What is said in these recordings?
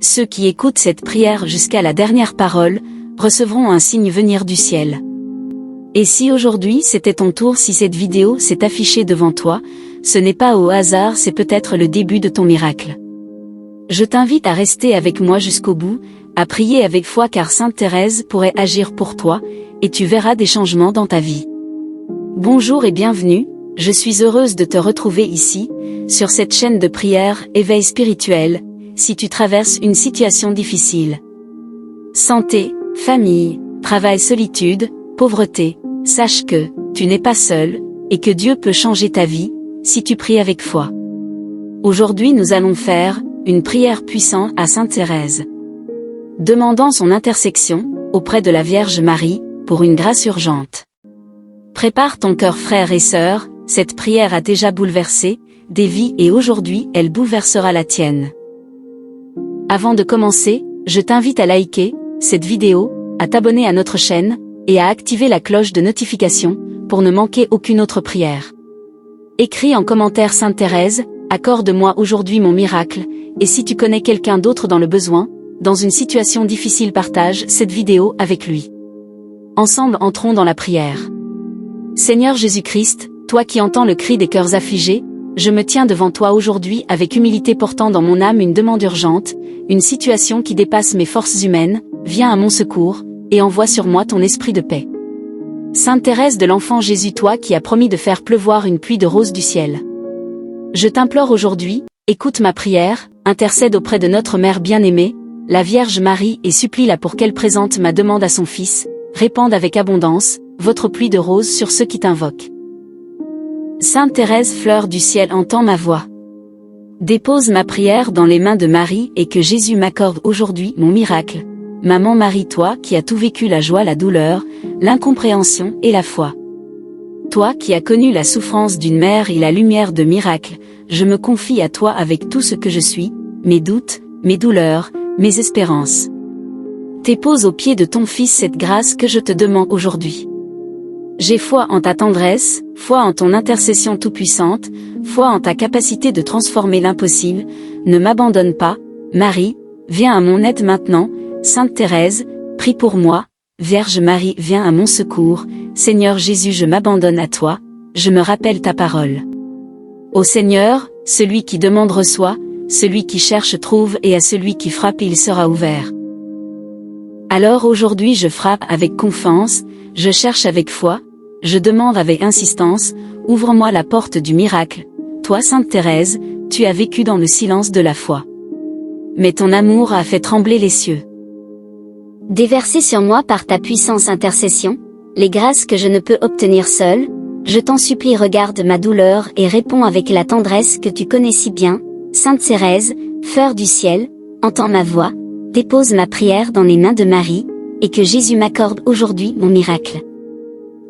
ceux qui écoutent cette prière jusqu'à la dernière parole, recevront un signe venir du ciel. Et si aujourd'hui c'était ton tour, si cette vidéo s'est affichée devant toi, ce n'est pas au hasard, c'est peut-être le début de ton miracle. Je t'invite à rester avec moi jusqu'au bout, à prier avec foi car Sainte Thérèse pourrait agir pour toi, et tu verras des changements dans ta vie. Bonjour et bienvenue, je suis heureuse de te retrouver ici, sur cette chaîne de prière Éveil spirituel, si tu traverses une situation difficile. Santé, famille, travail, solitude, pauvreté, sache que tu n'es pas seul, et que Dieu peut changer ta vie, si tu pries avec foi. Aujourd'hui nous allons faire une prière puissante à Sainte Thérèse. Demandant son intercession, auprès de la Vierge Marie, pour une grâce urgente. Prépare ton cœur frère et sœur, cette prière a déjà bouleversé des vies et aujourd'hui elle bouleversera la tienne. Avant de commencer, je t'invite à liker cette vidéo, à t'abonner à notre chaîne, et à activer la cloche de notification, pour ne manquer aucune autre prière. Écris en commentaire Sainte Thérèse, accorde-moi aujourd'hui mon miracle, et si tu connais quelqu'un d'autre dans le besoin, dans une situation difficile, partage cette vidéo avec lui. Ensemble entrons dans la prière. Seigneur Jésus-Christ, toi qui entends le cri des cœurs affligés, je me tiens devant toi aujourd'hui avec humilité portant dans mon âme une demande urgente, une situation qui dépasse mes forces humaines, viens à mon secours, et envoie sur moi ton esprit de paix. Sainte Thérèse de l'Enfant Jésus, toi qui as promis de faire pleuvoir une pluie de roses du ciel. Je t'implore aujourd'hui, écoute ma prière, intercède auprès de notre Mère bien-aimée, la Vierge Marie et supplie-la pour qu'elle présente ma demande à son Fils, répande avec abondance, votre pluie de roses sur ceux qui t'invoquent. Sainte Thérèse, fleur du ciel, entends ma voix. Dépose ma prière dans les mains de Marie et que Jésus m'accorde aujourd'hui mon miracle. Maman Marie, toi qui as tout vécu, la joie, la douleur, l'incompréhension et la foi. Toi qui as connu la souffrance d'une mère et la lumière de miracle, je me confie à toi avec tout ce que je suis, mes doutes, mes douleurs, mes espérances. Dépose aux pieds de ton Fils cette grâce que je te demande aujourd'hui. J'ai foi en ta tendresse, foi en ton intercession tout-puissante, foi en ta capacité de transformer l'impossible, ne m'abandonne pas, Marie, viens à mon aide maintenant, Sainte Thérèse, prie pour moi, Vierge Marie viens à mon secours, Seigneur Jésus je m'abandonne à toi, je me rappelle ta parole. Ô Seigneur, celui qui demande reçoit, celui qui cherche trouve et à celui qui frappe il sera ouvert. Alors aujourd'hui je frappe avec confiance, je cherche avec foi, je demande avec insistance, ouvre-moi la porte du miracle, toi Sainte Thérèse, tu as vécu dans le silence de la foi. Mais ton amour a fait trembler les cieux. Déversez sur moi par ta puissance intercession, les grâces que je ne peux obtenir seule, je t'en supplie regarde ma douleur et réponds avec la tendresse que tu connais si bien, Sainte Thérèse, fleur du ciel, entends ma voix, dépose ma prière dans les mains de Marie, et que Jésus m'accorde aujourd'hui mon miracle.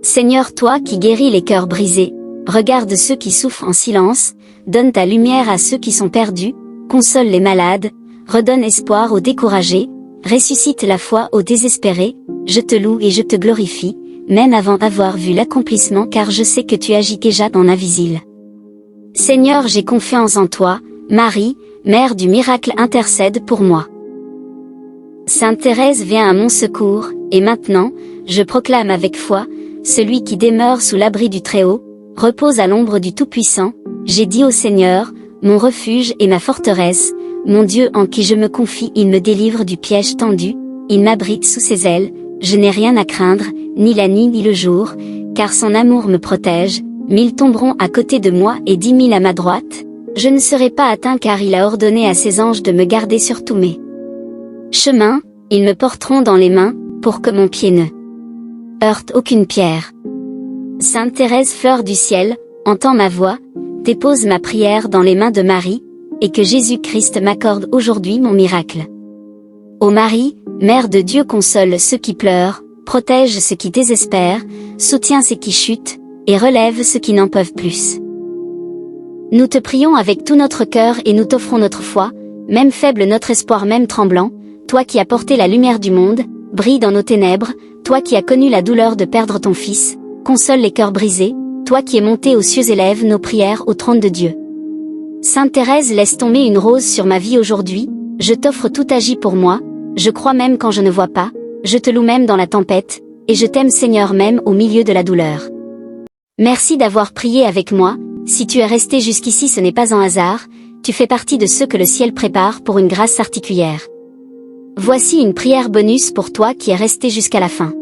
Seigneur toi qui guéris les cœurs brisés, regarde ceux qui souffrent en silence, donne ta lumière à ceux qui sont perdus, console les malades, redonne espoir aux découragés, ressuscite la foi aux désespérés, je te loue et je te glorifie, même avant d'avoir vu l'accomplissement car je sais que tu agis déjà dans l'invisible. Seigneur j'ai confiance en toi, Marie, Mère du miracle intercède pour moi. Sainte Thérèse vient à mon secours, et maintenant, je proclame avec foi, celui qui demeure sous l'abri du Très-Haut, repose à l'ombre du Tout-Puissant, j'ai dit au Seigneur, mon refuge et ma forteresse, mon Dieu en qui je me confie, il me délivre du piège tendu, il m'abrite sous ses ailes, je n'ai rien à craindre, ni la nuit ni le jour, car son amour me protège, 1000 tomberont à côté de moi et 10 000 à ma droite, je ne serai pas atteint car il a ordonné à ses anges de me garder sur tous mes chemins, ils me porteront dans les mains, pour que mon pied ne heurte aucune pierre. Sainte Thérèse fleur du ciel, entends ma voix, dépose ma prière dans les mains de Marie, et que Jésus-Christ m'accorde aujourd'hui mon miracle. Ô Marie, Mère de Dieu console ceux qui pleurent, protège ceux qui désespèrent, soutiens ceux qui chutent, et relève ceux qui n'en peuvent plus. Nous te prions avec tout notre cœur et nous t'offrons notre foi, même faible notre espoir même tremblant, toi qui as porté la lumière du monde, brille dans nos ténèbres, toi qui as connu la douleur de perdre ton Fils, console les cœurs brisés, toi qui es monté aux cieux élève nos prières au trône de Dieu. Sainte Thérèse laisse tomber une rose sur ma vie aujourd'hui, Je t'offre tout, agis pour moi, je crois même quand je ne vois pas, je te loue même dans la tempête, et je t'aime Seigneur même au milieu de la douleur. Merci d'avoir prié avec moi, si tu es resté jusqu'ici ce n'est pas un hasard, tu fais partie de ceux que le ciel prépare pour une grâce particulière. Voici une prière bonus pour toi qui es resté jusqu'à la fin.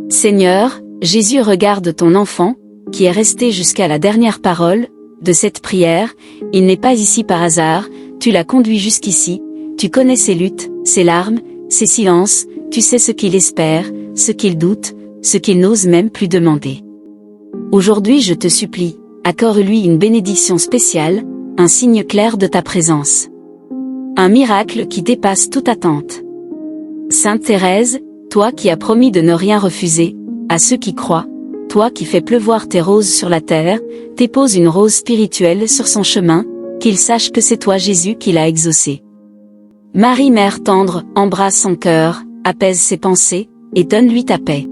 Seigneur, Jésus, regarde ton enfant, qui est resté jusqu'à la dernière parole de cette prière, il n'est pas ici par hasard, tu l'as conduit jusqu'ici, tu connais ses luttes, ses larmes, ses silences, tu sais ce qu'il espère, ce qu'il doute, ce qu'il n'ose même plus demander. Aujourd'hui je te supplie, accorde-lui une bénédiction spéciale, un signe clair de ta présence. Un miracle qui dépasse toute attente. Sainte Thérèse, toi qui as promis de ne rien refuser, à ceux qui croient, toi qui fais pleuvoir tes roses sur la terre, dépose une rose spirituelle sur son chemin, qu'il sache que c'est toi Jésus qui l'a exaucé. Marie Mère tendre, embrasse son cœur, apaise ses pensées, et donne-lui ta paix.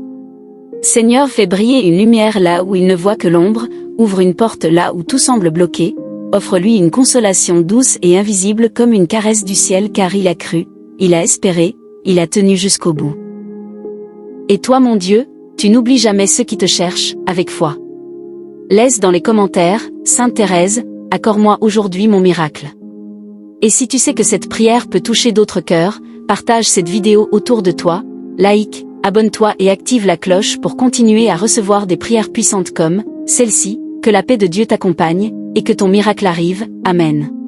Seigneur, fais briller une lumière là où il ne voit que l'ombre, ouvre une porte là où tout semble bloqué, offre-lui une consolation douce et invisible comme une caresse du ciel car il a cru, il a espéré, il a tenu jusqu'au bout. Et toi mon Dieu, tu n'oublies jamais ceux qui te cherchent, avec foi. Laisse dans les commentaires, Sainte Thérèse, accorde-moi aujourd'hui mon miracle. Et si tu sais que cette prière peut toucher d'autres cœurs, partage cette vidéo autour de toi, like, abonne-toi et active la cloche pour continuer à recevoir des prières puissantes comme celle-ci, que la paix de Dieu t'accompagne, et que ton miracle arrive, Amen.